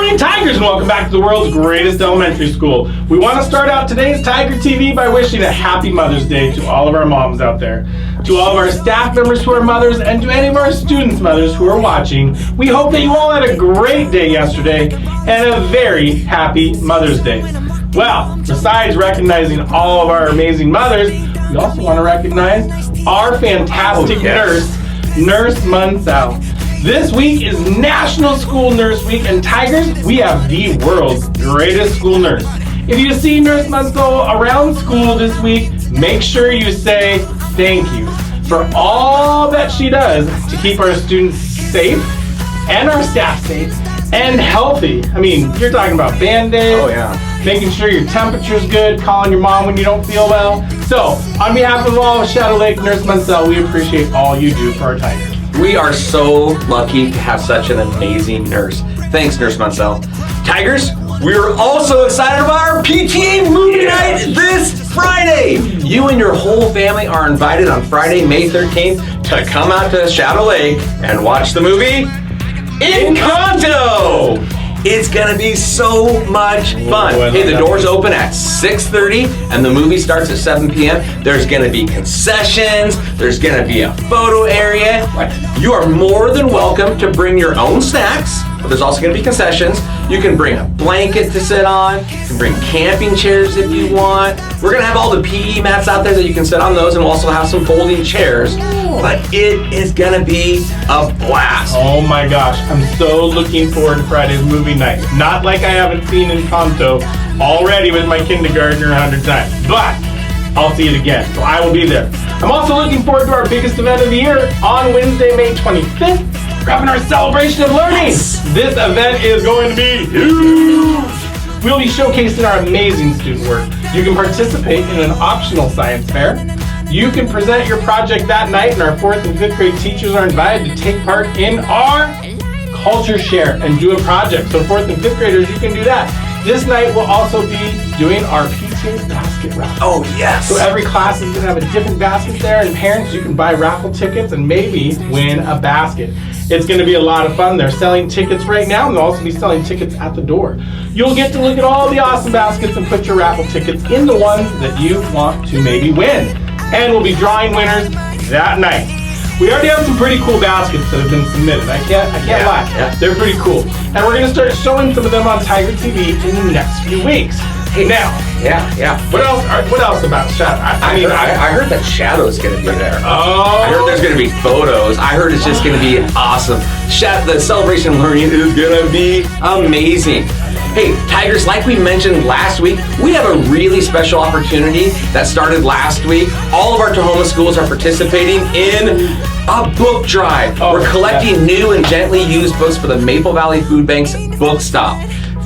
morning, Tigers, and welcome back to the world's greatest elementary school. We want to start out today's Tiger TV by wishing a happy Mother's Day to all of our moms out there, to all of our staff members who are mothers, and to any of our students' mothers who are watching. We hope that you all had a great day yesterday and a very happy Mother's Day. Well, besides recognizing all of our amazing mothers, we also want to recognize our fantastic Nurse Munsell. This week is National School Nurse Week, and Tigers, we have the world's greatest school nurse. If you see Nurse Munsell around school this week, make sure you say thank you for all that she does to keep our students safe and our staff safe and healthy. I mean, you're talking about Band-Aids, making sure your temperature's good, calling your mom when you don't feel well. So, on behalf of all of Shadow Lake, Nurse Munsell, we appreciate all you do for our Tigers. We are so lucky to have such an amazing nurse. Thanks, Nurse Munsell. Tigers, we are also excited about our PTA movie night this Friday. You and your whole family are invited on Friday, May 13th to come out to Shadow Lake and watch the movie Encanto. It's gonna be so much fun. Hey, the doors open at 6:30 and the movie starts at 7 p.m. There's gonna be concessions, there's gonna be a photo area. You are more than welcome to bring your own snacks, but there's also gonna be concessions. You can bring a blanket to sit on, you can bring camping chairs if you want. We're gonna have all the PE mats out there that you can sit on those, and we'll also have some folding chairs. But it is gonna be a blast. Oh my gosh, I'm so looking forward to Friday's movie night. Not like I haven't seen Encanto already with my kindergartner 100 times, but I'll see it again, so I will be there. I'm also looking forward to our biggest event of the year on Wednesday, May 25th. We're having our celebration of learning. Yes. This event is going to be huge. We'll be showcasing our amazing student work. You can participate in an optional science fair. You can present your project that night, and our 4th and 5th grade teachers are invited to take part in our culture share and do a project. So 4th and 5th graders, you can do that. This night we'll also be doing our PTA basket raffle. Oh yes! So every class is gonna have a different basket there, and parents, you can buy raffle tickets and maybe win a basket. It's gonna be a lot of fun. They're selling tickets right now, and they'll also be selling tickets at the door. You'll get to look at all the awesome baskets and put your raffle tickets in the ones that you want to maybe win. And we'll be drawing winners that night. We already have some pretty cool baskets that have been submitted. I can't lie. Yeah. They're pretty cool. And we're gonna start showing some of them on Tiger TV in the next few weeks. Hey, now. Yeah. What else about Shadow? I heard that Shadow's gonna be there. Oh. I heard there's gonna be photos. I heard it's just gonna be awesome. The celebration of learning is gonna be amazing. Hey, Tigers, like we mentioned last week, we have a really special opportunity that started last week. All of our Tahoma schools are participating in a book drive. We're collecting new and gently used books for the Maple Valley Food Bank's Book Stop.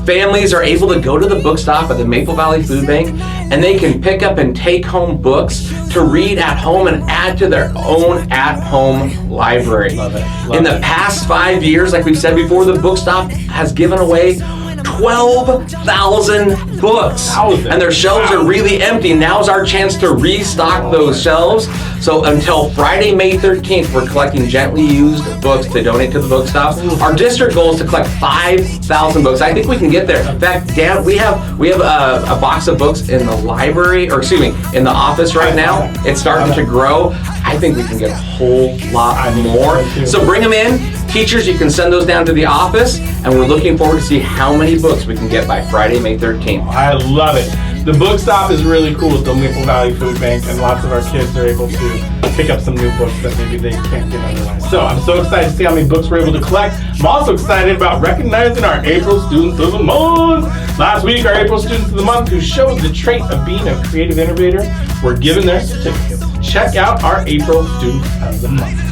Families are able to go to the book stop at the Maple Valley Food Bank, and they can pick up and take home books to read at home and add to their own at-home library. Love it. In the past 5 years, like we've said before, the book stop has given away 12,000 books. And their shelves are really empty. Now's our chance to restock those shelves. So until Friday, May 13th, we're collecting gently used books to donate to the book stop. Our district goal is to collect 5,000 books. I think we can get there. In fact, Dan, we have a box of books in the library, or excuse me, in the office right now. It's starting to grow. I think we can get a whole lot more. So bring them in. Teachers, you can send those down to the office, and we're looking forward to see how many books we can get by Friday, May 13th. I love it. The book stop is really cool at the Maple Valley Food Bank, and lots of our kids are able to pick up some new books that maybe they can't get otherwise. So I'm so excited to see how many books we're able to collect. I'm also excited about recognizing our April Students of the Month. Last week, our April Students of the Month, who showed the trait of being a creative innovator, were given their certificates. Check out our April Students of the Month.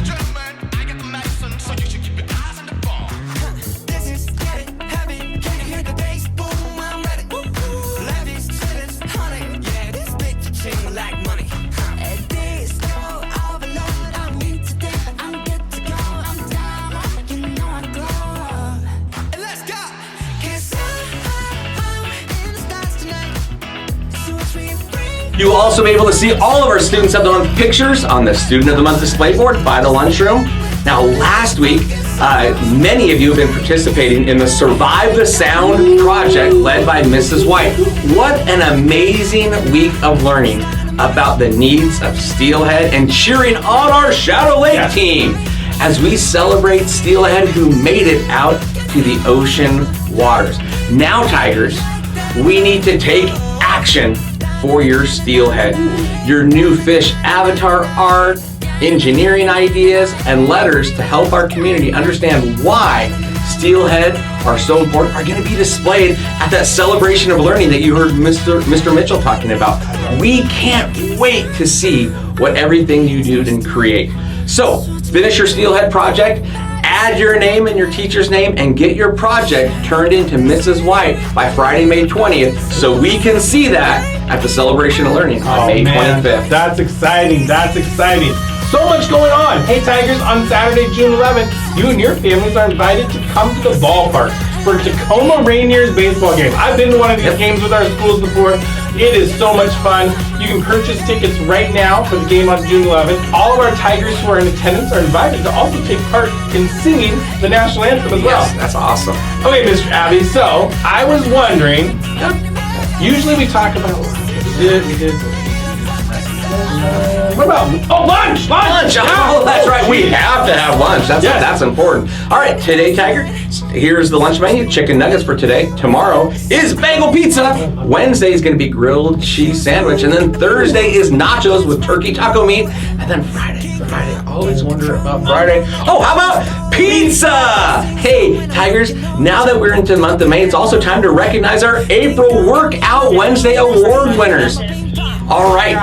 You will also be able to see all of our Students of the Month pictures on the Student of the Month display board by the lunchroom. Now, last week, Many of you have been participating in the Survive the Sound project led by Mrs. White. What an amazing week of learning about the needs of Steelhead and cheering on our Shadow Lake team as we celebrate Steelhead who made it out to the ocean waters. Now, Tigers, we need to take action for your Steelhead. Your new fish avatar art, engineering ideas, and letters to help our community understand why Steelhead are so important are going to be displayed at that celebration of learning that you heard Mr. Mitchell talking about. We can't wait to see what everything you do and create. So, finish your Steelhead project, add your name and your teacher's name, and get your project turned into Mrs. White by Friday, May 20th, so we can see that at the Celebration of Learning on May 25th. That's exciting. That's exciting. So much going on. Hey, Tigers, on Saturday, June 11th, you and your families are invited to come to the ballpark for Tacoma Rainiers baseball game. I've been to one of these games with our schools before. It is so much fun. You can purchase tickets right now for the game on June 11th. All of our Tigers who are in attendance are invited to also take part in singing the national anthem as well. Yes, that's awesome. Okay, Mr. Abby, so I was wondering, usually we talk about, what about, lunch! Oh, that's right. We have to have lunch. That's important. All right, today, Tiger, here's the lunch menu. Chicken nuggets for today. Tomorrow is bagel pizza. Wednesday is going to be grilled cheese sandwich. And then Thursday is nachos with turkey taco meat. And then Friday, I always wonder about Friday. Oh, how about pizza? Hey, Tigers, now that we're into the month of May, it's also time to recognize our April Workout Wednesday award winners. All right.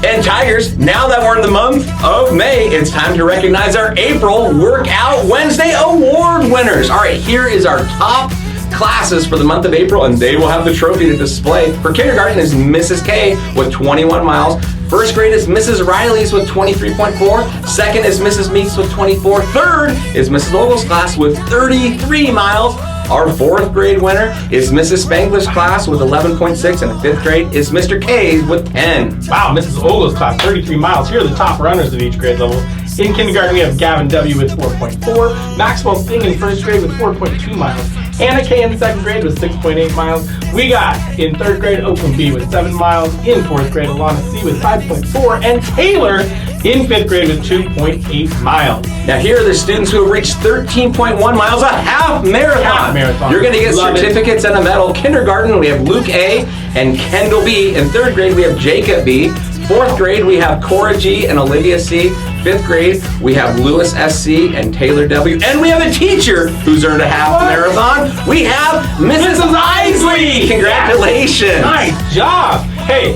And Tigers, now that we're in the month of May, it's time to recognize our April Workout Wednesday award winners. All right, here is our top classes for the month of April, and they will have the trophy to display. For kindergarten is Mrs. K with 21 miles. First grade is Mrs. Riley's with 23.4. Second is Mrs. Meeks with 24. Third is Mrs. Ogle's class with 33 miles. Our fourth grade winner is Mrs. Spangler's class with 11.6, and fifth grade is Mr. K with 10. Wow, Mrs. Ogle's class, 33 miles. Here are the top runners at each grade level. In kindergarten, we have Gavin W. with 4.4, Maxwell Sting in first grade with 4.2 miles, Anna K. in second grade with 6.8 miles. We got in third grade Oakland B with 7 miles, in fourth grade Alana C. with 5.4, and Taylor in fifth grade with 2.8 miles. Now here are the students who have reached 13.1 miles, a half marathon. You're going to get certificates and a medal. Kindergarten, we have Luke A. and Kendall B. In third grade, we have Jacob B. Fourth grade, we have Cora G. and Olivia C. Fifth grade, we have Lewis S.C. and Taylor W. And we have a teacher who's earned a half marathon. We have Mrs. Isley. Congratulations. Nice job. Hey,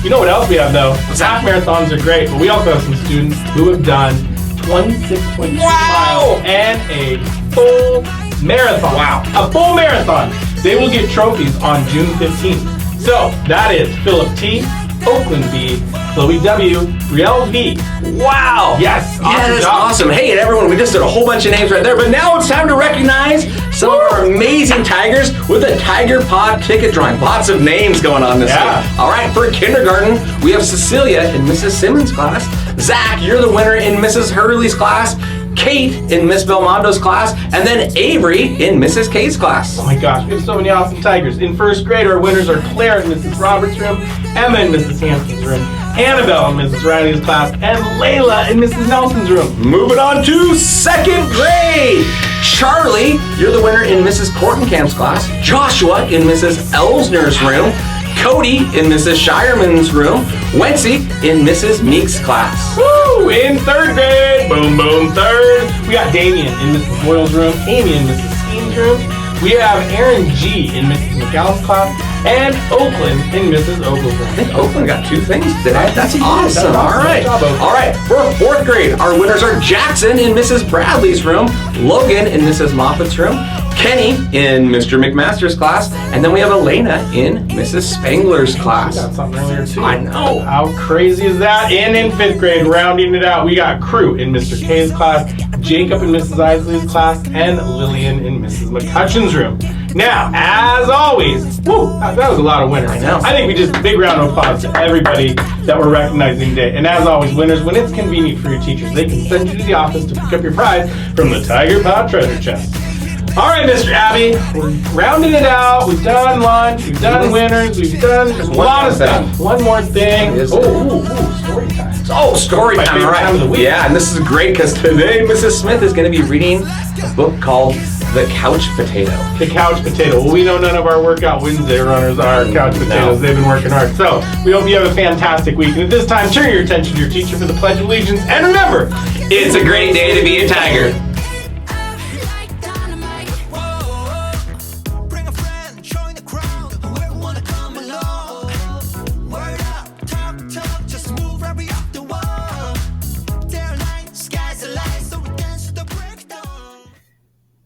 you know what else we have though? Half marathons are great, but we also have some students who have done 26.2 miles and a full marathon. Wow. A full marathon. They will get trophies on June 15th. So that is Philip T., Oakland B., Chloe W., Brielle V. Wow! Yes, that's awesome. Hey, and everyone, we just did a whole bunch of names right there, but now it's time to recognize some of our amazing Tigers with a Tiger Pod ticket drawing. Lots of names going on this week. All right, for kindergarten, we have Cecilia in Mrs. Simmons' class. Zach, you're the winner in Mrs. Hurley's class. Kate in Miss Belmondo's class, and then Avery in Mrs. K's class. Oh my gosh, we have so many awesome Tigers. In first grade, our winners are Claire in Mrs. Roberts' room, Emma in Mrs. Hanson's room, Annabelle in Mrs. Riley's class, and Layla in Mrs. Nelson's room. Moving on to second grade. Charlie, you're the winner in Mrs. Kortenkamp's class. Joshua in Mrs. Elsner's room. Cody in Mrs. Shireman's room. Wency in Mrs. Meek's class. Woo! In third grade, boom, boom, third. We got Damien in Mrs. Boyle's room, Amy in Mrs. Skeen's room. We have Aaron G. in Mrs. McGowan's class, and Oakland in Mrs. Ogle's room. I think Oakland got 2 things today. That's awesome. All right. All right. For fourth grade, our winners are Jackson in Mrs. Bradley's room, Logan in Mrs. Moffat's room, Kenny in Mr. McMaster's class, and then we have Elena in Mrs. Spangler's class. We got something earlier too. I know. How crazy is that? And in fifth grade, rounding it out, we got Crew in Mr. K's class, Jacob in Mrs. Isley's class, and Lillian in Mrs. McCutcheon's room. Now, as always, that was a lot of winners. I know. I think we just big round of applause to everybody that we're recognizing today. And as always, winners, when it's convenient for your teachers, they can send you to the office to pick up your prize from the Tiger Paw treasure chest. All right, Mr. Abby, we're rounding it out. We've done lunch, we've done winners, we've done a lot of stuff. One more thing. Story time. Oh, story My time, favorite all right. time of the week. Yeah, and this is great because today Mrs. Smith is going to be reading a book called The Couch Potato. The couch potato. Well, we know none of our Workout Wednesday runners are couch potatoes. No. They've been working hard. So we hope you have a fantastic week. And at this time, turn your attention to your teacher for the Pledge of Allegiance. And remember, It's a great day to be a tiger.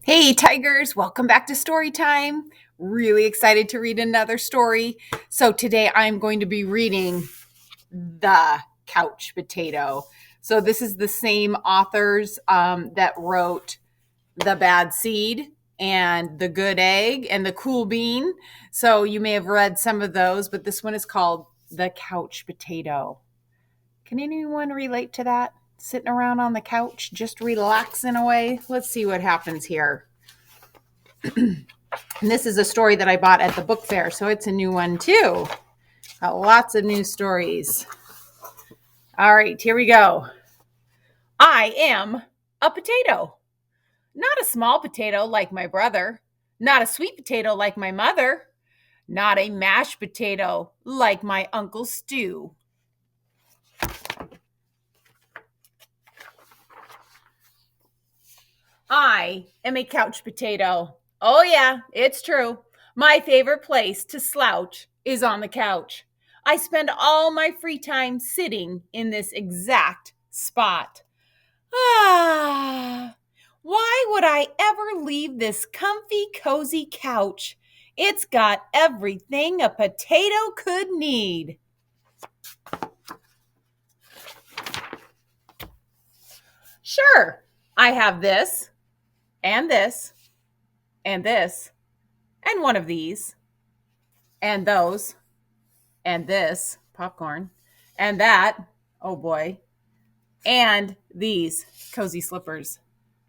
Hey Tigers, welcome back to Story Time. Really excited to read another story. So today I'm going to be reading The Couch Potato. So this is the same authors that wrote The Bad Seed and The Good Egg and The Cool Bean. So you may have read some of those, but this one is called The Couch Potato. Can anyone relate to that? Sitting around on the couch, just relaxing away. Let's see what happens here. And this is a story that I bought at the book fair, so it's a new one too. Got lots of new stories. All right, here we go. I am a potato. Not a small potato like my brother. Not a sweet potato like my mother. Not a mashed potato like my Uncle Stu. I am a couch potato. Oh yeah, it's true. My favorite place to slouch is on the couch. I spend all my free time sitting in this exact spot. Why would I ever leave this comfy, cozy couch? It's got everything a potato could need. Sure, I have this. And this, and this, and one of these, and those, and this, popcorn, and that, oh boy, and these cozy slippers.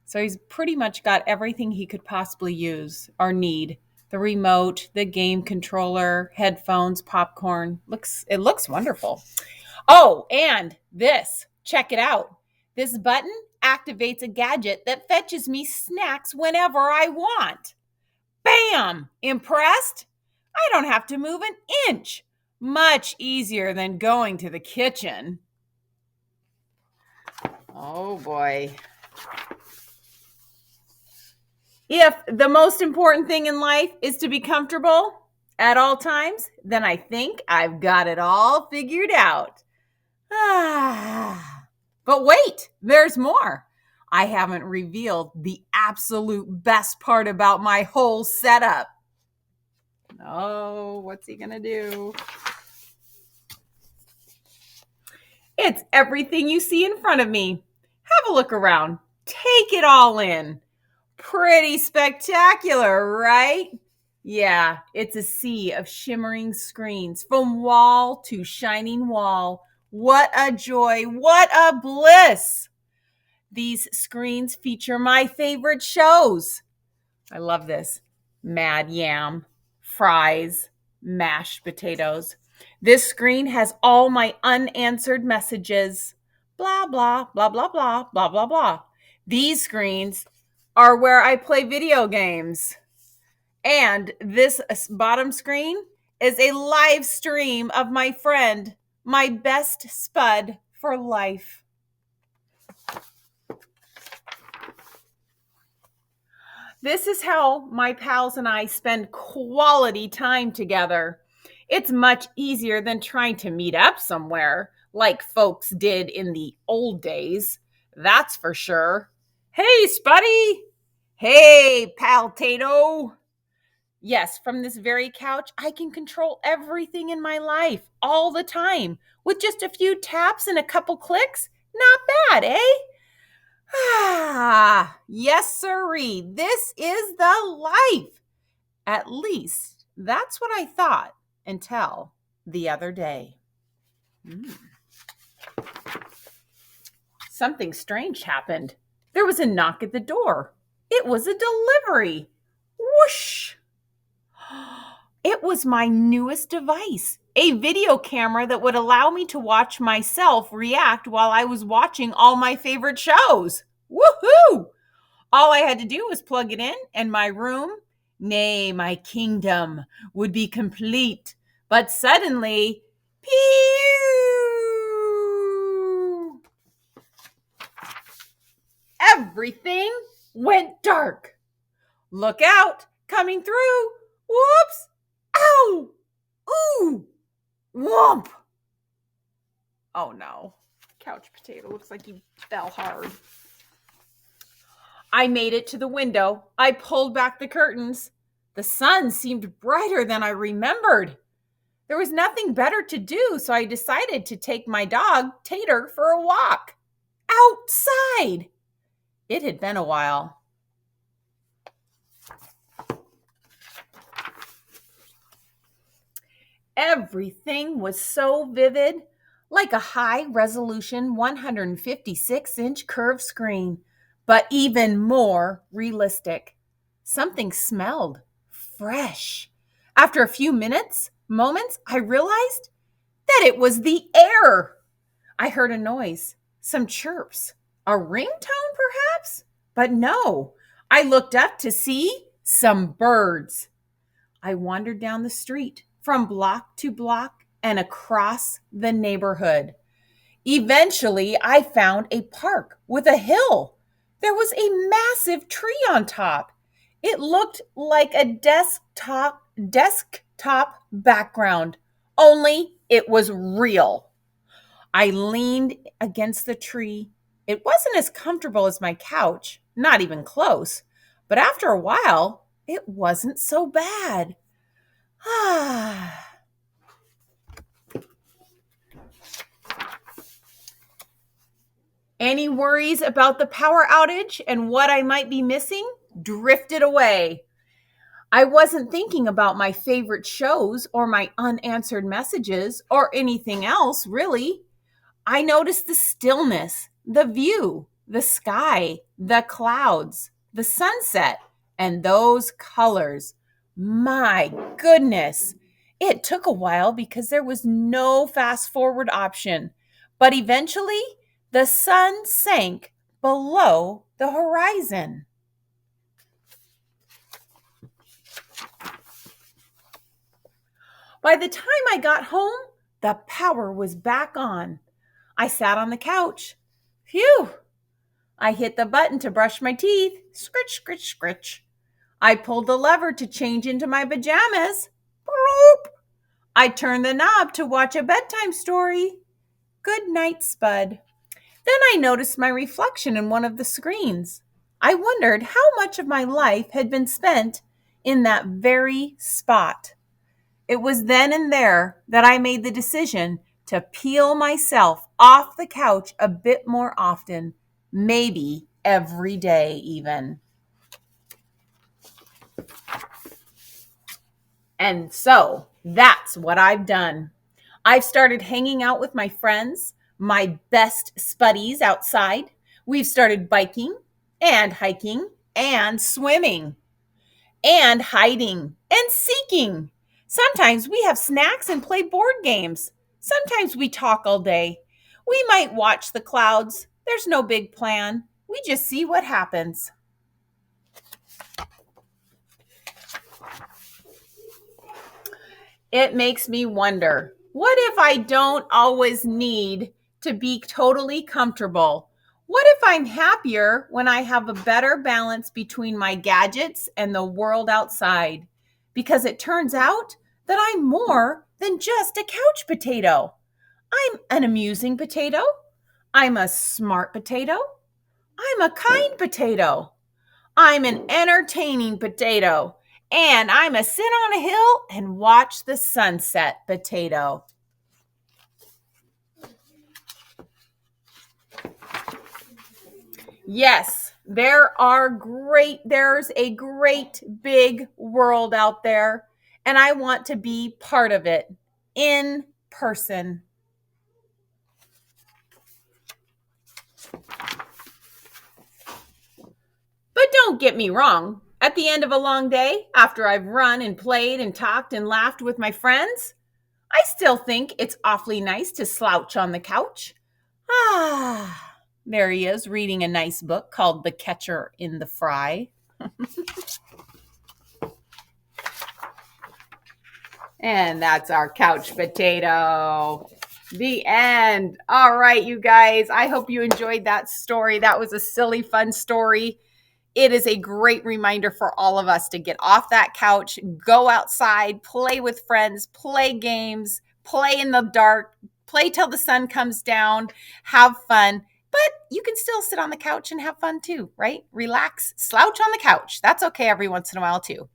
So he's pretty much got everything he could possibly use or need. The remote, the game controller, headphones, popcorn. It looks wonderful. Oh, and this, check it out. This button activates a gadget that fetches me snacks whenever I want. Bam! Impressed? I don't have to move an inch. Much easier than going to the kitchen. Oh boy. If the most important thing in life is to be comfortable at all times, then I think I've got it all figured out. But wait, there's more. I haven't revealed the absolute best part about my whole setup. Oh, what's he gonna do? It's everything you see in front of me. Have a look around. Take it all in. Pretty spectacular, right? Yeah, it's a sea of shimmering screens from wall to shining wall. What a joy, what a bliss. These screens feature my favorite shows. I love this. Mad Yam, fries, mashed potatoes. This screen has all my unanswered messages. Blah, blah, blah, blah, blah, blah, blah, blah. These screens are where I play video games. And this bottom screen is a live stream of my friend, my best spud for life. This is how my pals and I spend quality time together. It's much easier than trying to meet up somewhere like folks did in the old days. That's for sure. Hey, Spuddy! Hey, Pal Tato! Yes, from this very couch, I can control everything in my life all the time with just a few taps and a couple clicks. Not bad, eh? Yes, sirree. This is the life. At least that's what I thought until the other day. Something strange happened. There was a knock at the door. It was a delivery. Whoosh! It was my newest device, a video camera that would allow me to watch myself react while I was watching all my favorite shows. Woohoo! All I had to do was plug it in, and my room, nay, my kingdom, would be complete. But suddenly, pew! Everything went dark. Look out! Coming through! Whoops! Ow! Ooh! Whomp! Oh no. Couch potato looks like he fell hard. I made it to the window. I pulled back the curtains. The sun seemed brighter than I remembered. There was nothing better to do, so I decided to take my dog, Tater, for a walk. Outside! It had been a while. Everything was so vivid, like a high-resolution 156-inch curved screen, but even more realistic. Something smelled fresh. After a few moments, I realized that it was the air. I heard a noise, some chirps, a ringtone perhaps? But no, I looked up to see some birds. I wandered down the street, from block to block and across the neighborhood. Eventually, I found a park with a hill. There was a massive tree on top. It looked like a desktop background, only it was real. I leaned against the tree. It wasn't as comfortable as my couch, not even close, but after a while, it wasn't so bad. Any worries about the power outage and what I might be missing drifted away. I wasn't thinking about my favorite shows or my unanswered messages or anything else, really. I noticed the stillness, the view, the sky, the clouds, the sunset, and those colors. My goodness. It took a while because there was no fast forward option, but eventually the sun sank below the horizon. By the time I got home, the power was back on. I sat on the couch. Phew! I hit the button to brush my teeth. Scritch, scritch, scritch. I pulled the lever to change into my pajamas. Bloop! I turned the knob to watch a bedtime story. Good night, Spud. Then I noticed my reflection in one of the screens. I wondered how much of my life had been spent in that very spot. It was then and there that I made the decision to peel myself off the couch a bit more often, maybe every day even. And so that's what I've done. I've started hanging out with my friends, my best spuddies outside. We've started biking and hiking and swimming and hiding and seeking. Sometimes we have snacks and play board games. Sometimes we talk all day. We might watch the clouds. There's no big plan. We just see what happens. It makes me wonder, what if I don't always need to be totally comfortable? What if I'm happier when I have a better balance between my gadgets and the world outside? Because it turns out that I'm more than just a couch potato. I'm an amusing potato. I'm a smart potato. I'm a kind potato. I'm an entertaining potato. And I'm a sit on a hill and watch the sunset potato. Yes, There's a great big world out there, and I want to be part of it in person. But don't get me wrong. At the end of a long day, after I've run and played and talked and laughed with my friends, I still think it's awfully nice to slouch on the couch. There he is, reading a nice book called The Catcher in the Fry. And that's our couch potato. The end. All right, you guys. I hope you enjoyed that story. That was a silly, fun story. It is a great reminder for all of us to get off that couch, go outside, play with friends, play games, play in the dark, play till the sun comes down, have fun. But you can still sit on the couch and have fun too, right? Relax, slouch on the couch. That's okay every once in a while too.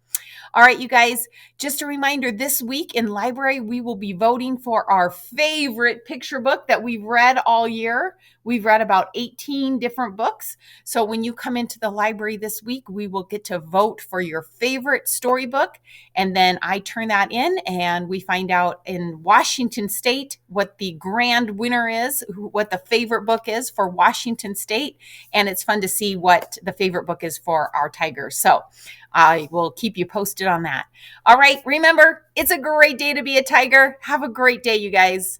All right, you guys, just a reminder, this week in library, we will be voting for our favorite picture book that we've read all year. We've read about 18 different books. So when you come into the library this week, we will get to vote for your favorite storybook. And then I turn that in and we find out in Washington State what the grand winner is, what the favorite book is for Washington State. And it's fun to see what the favorite book is for our Tigers. So I will keep you posted on that. All right, remember, it's a great day to be a Tiger. Have a great day, you guys.